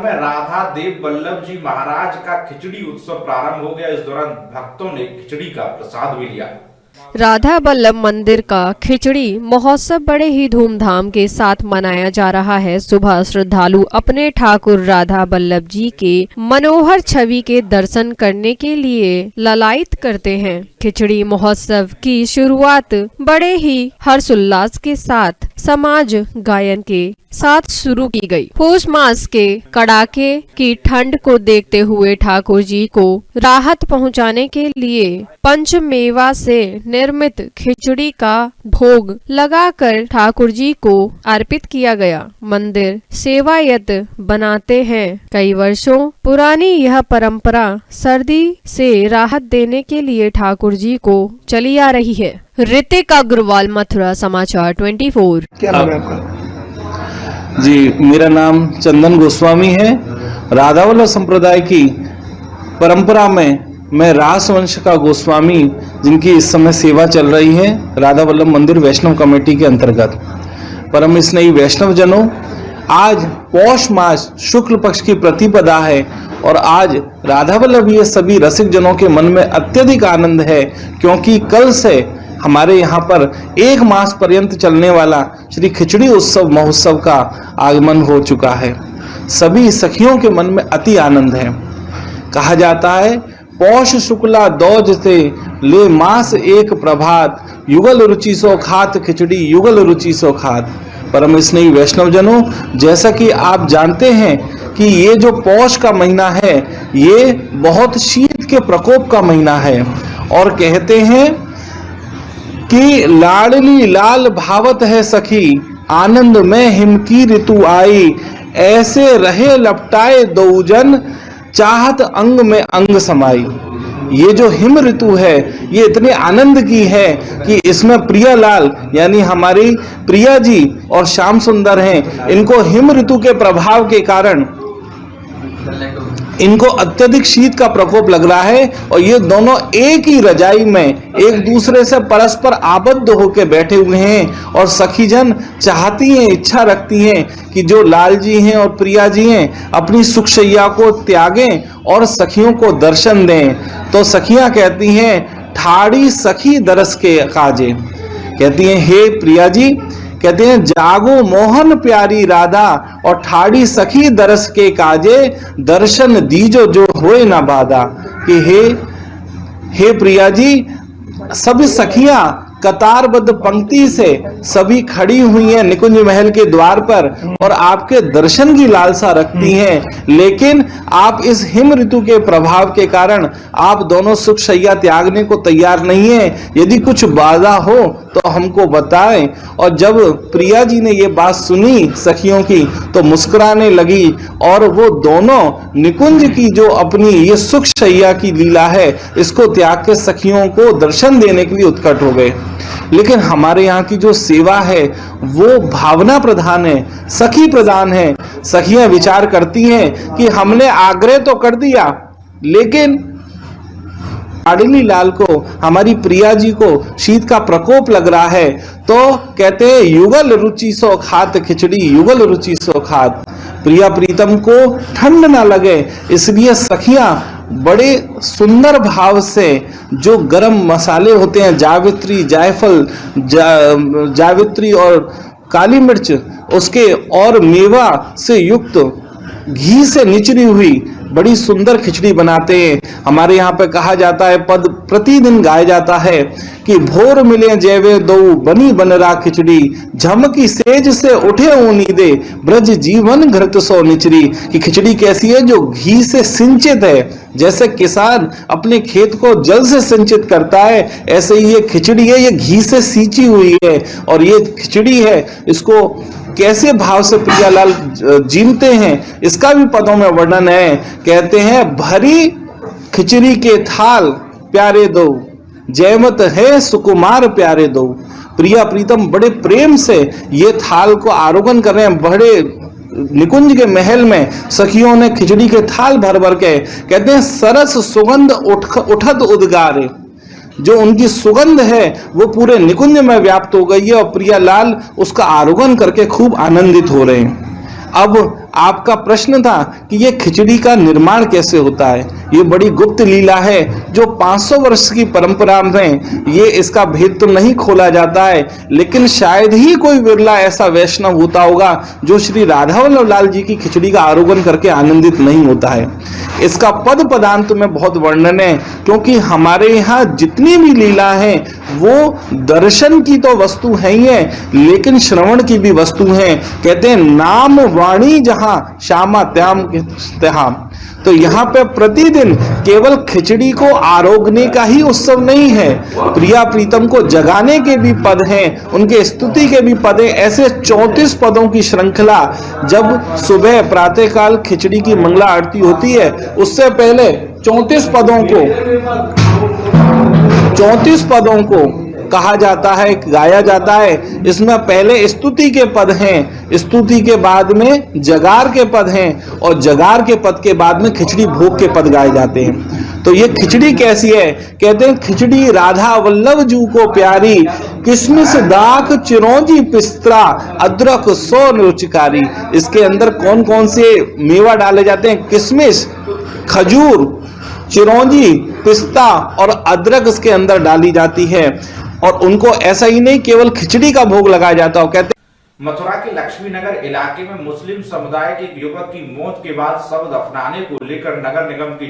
में राधा देव वल्लभ जी महाराज का खिचड़ी उत्सव प्रारंभ हो गया। इस दौरान भक्तों ने खिचड़ी का प्रसाद भी लिया। राधा वल्लभ मंदिर का खिचड़ी महोत्सव बड़े ही धूमधाम के साथ मनाया जा रहा है। सुबह श्रद्धालु अपने ठाकुर राधा वल्लभ जी के मनोहर छवि के दर्शन करने के लिए ललायत करते हैं। खिचड़ी महोत्सव की शुरुआत बड़े ही हर्षोल्लास के साथ समाज गायन के साथ शुरू की गई। पौष मास के कड़ाके की ठंड को देखते हुए ठाकुर जी को राहत पहुंचाने के लिए पंचमेवा से निर्मित खिचड़ी का भोग लगाकर ठाकुर जी को अर्पित किया गया। मंदिर सेवायत बनाते हैं। कई वर्षों पुरानी यह परंपरा सर्दी से राहत देने के लिए ठाकुर जी को चली आ रही है। ऋतिक अग्रवाल, मथुरा समाचार 24। क्या नाम है आपका? जी, मेरा नाम चंदन गोस्वामी है। राधा वल्लभ संप्रदाय की परंपरा में मैं रासवंश का गोस्वामी, जिनकी इस समय सेवा चल रही है राधा वल्लभ मंदिर वैष्णव कमेटी के अंतर्गत। परम स्नेही वैष्णव जनों, आज पौष मास शुक्ल पक्ष की प्रतिपदा है और आज राधा वल्लभ ये सभी रसिक जनों के मन में अत्यधिक आनंद है, क्योंकि कल से हमारे यहाँ पर एक मास पर्यंत चलने वाला श्री खिचड़ी उत्सव महोत्सव का आगमन हो चुका है। सभी सखियों के मन में अति आनंद है। कहा जाता है, पौष शुक्ला दौज से ले मास एक प्रभात, युगल रुचि सो खात खिचड़ी युगल रुचि सो खात। परम स्नेही वैष्णव जनों, जैसा कि आप जानते हैं कि ये जो पौष का महीना है ये बहुत शीत के प्रकोप का महीना है और कहते हैं कि लाडली लाल भावत है सखी, आनंद में हिम की ऋतु आई, ऐसे रहे लपटाए दौजन, चाहत अंग में अंग समाई। ये जो हिम ऋतु है ये इतने आनंद की है कि इसमें प्रियालाल यानी हमारी प्रिया जी और श्याम सुंदर हैं। इनको हिम ऋतु के प्रभाव के कारण इनको अत्यधिक शीत का प्रकोप लग रहा है और ये दोनों एक ही रजाई में एक दूसरे से परस्पर आबद्ध होकर बैठे हुए हैं और सखी जन चाहती हैं, इच्छा रखती हैं कि जो लाल जी हैं और प्रिया जी हैं अपनी सुखशैया को त्यागें और सखियों को दर्शन दें। तो सखियां कहती हैं, ठाड़ी सखी दरस के काजे। कहती हैं, हे प्रिया जी, कहते हैं, जागो मोहन प्यारी राधा और ठाड़ी सखी दरस के काजे, दर्शन दीजो जो होए ना बाधा। कि हे प्रिया जी, सभी सखियां कतारबद्ध पंक्ति से सभी खड़ी हुई हैं निकुंज महल के द्वार पर और आपके दर्शन की लालसा रखती हैं, लेकिन आप इस हिम ऋतु के प्रभाव के कारण आप दोनों सुख शैया त्यागने को तैयार नहीं हैं। यदि कुछ बाधा हो तो हमको बताएं। और जब प्रिया जी ने ये बात सुनी सखियों की तो मुस्कुराने लगी और वो दोनों निकुंज की जो अपनी ये सुख शैया की लीला है इसको त्याग के सखियों को दर्शन देने के लिए उत्कट हो गए। लेकिन हमारे यहाँ की जो सेवा है वो भावना प्रधान है, सखी प्रधान है। सखियां विचार करती हैं कि हमने आग्रह तो कर दिया, लेकिन लाडली लाल को, हमारी प्रिया जी को शीत का प्रकोप लग रहा है, तो कहते हैं युगल रुचि सो खात खिचड़ी युगल रुचि सो खात। प्रिया प्रीतम को ठंड ना लगे इसलिए सखियां बड़े सुंदर भाव से जो गरम मसाले होते हैं, जावित्री, जायफल, जावित्री और काली मिर्च उसके और मेवा से युक्त घी से निचरी हुई बड़ी सुंदर खिचड़ी बनाते हैं। हमारे यहाँ पे कहा जाता है, पद प्रतिदिन गाया जाता है कि भोर मिले जैवे दो बनी बनरा खिचड़ी, झमकी सेज से उठे ऊनीदे ब्रज जीवन घृत सो निचरी। कि खिचड़ी कैसी है, जो घी से सिंचित है। जैसे किसान अपने खेत को जल से सिंचित करता है, ऐसे ही ये खिचड़ी है, ये घी से सींची हुई है। और ये खिचड़ी है, इसको कैसे भाव से प्रियालाल जीमते हैं इसका भी पदों में वर्णन है। कहते हैं, भरी खिचड़ी के थाल प्यारे दो, जयमत है सुकुमार प्यारे दो। प्रिया प्रीतम बड़े प्रेम से ये थाल को आरोहण कर रहे हैं। बड़े निकुंज के महल में सखियों ने खिचड़ी के थाल भर भर के, कहते हैं, सरस सुगंध उठत उद्गारे। जो उनकी सुगंध है वो पूरे निकुंज में व्याप्त हो गई है और प्रियालाल उसका आरोहण करके खूब आनंदित हो रहे हैं। अब आपका प्रश्न था कि ये खिचड़ी का निर्माण कैसे होता है। ये बड़ी गुप्त लीला है जो 500 वर्ष की परंपरा में ये इसका भेद तो नहीं खोला जाता है, लेकिन शायद ही कोई विरला ऐसा वैष्णव होता होगा जो श्री राधा वल्लभ लाल जी की खिचड़ी का आरोगण करके आनंदित नहीं होता है। इसका पद पदांत में बहुत वर्णन है, क्योंकि हमारे यहाँ जितनी भी लीला है वो दर्शन की तो वस्तु है ही है, लेकिन श्रवण की भी वस्तु है। कहते हैं नाम वाणी जहां श्यामा त्याम त्याम। तो यहाँ पे प्रतिदिन केवल खिचड़ी को आरोगने का ही उत्सव नहीं है, प्रिया प्रीतम को जगाने के भी पद हैं, उनके स्तुति के भी पद हैं। ऐसे 34 पदों की श्रृंखला जब सुबह प्रातःकाल खिचड़ी की मंगला आरती होती है, उससे पहले 34 पदों को कहा जाता है, गाया जाता है। इसमें पहले स्तुति के पद हैं, स्तुति के बाद में जगार के पद हैं, और जगार के पद के बाद में खिचड़ी भोग के पद गाए जाते हैं। तो ये खिचड़ी कैसी है? कहते हैं खिचड़ी राधा वल्लभ जू को प्यारी, किशमिश दाख चिरौंजी पिस्ता अदरक सो रुचिकारी। इसके अंदर कौन कौन से मेवा डाले जाते हैं? किशमिश, खजूर, चिरौंजी, पिस्ता और अदरक इसके अंदर डाली जाती है। और उनको ऐसा ही नहीं केवल खिचड़ी का भोग लगाया जाता है। कहते मथुरा के लक्ष्मीनगर इलाके में मुस्लिम समुदाय के एक युवक की मौत के बाद शव दफनाने को लेकर नगर निगम की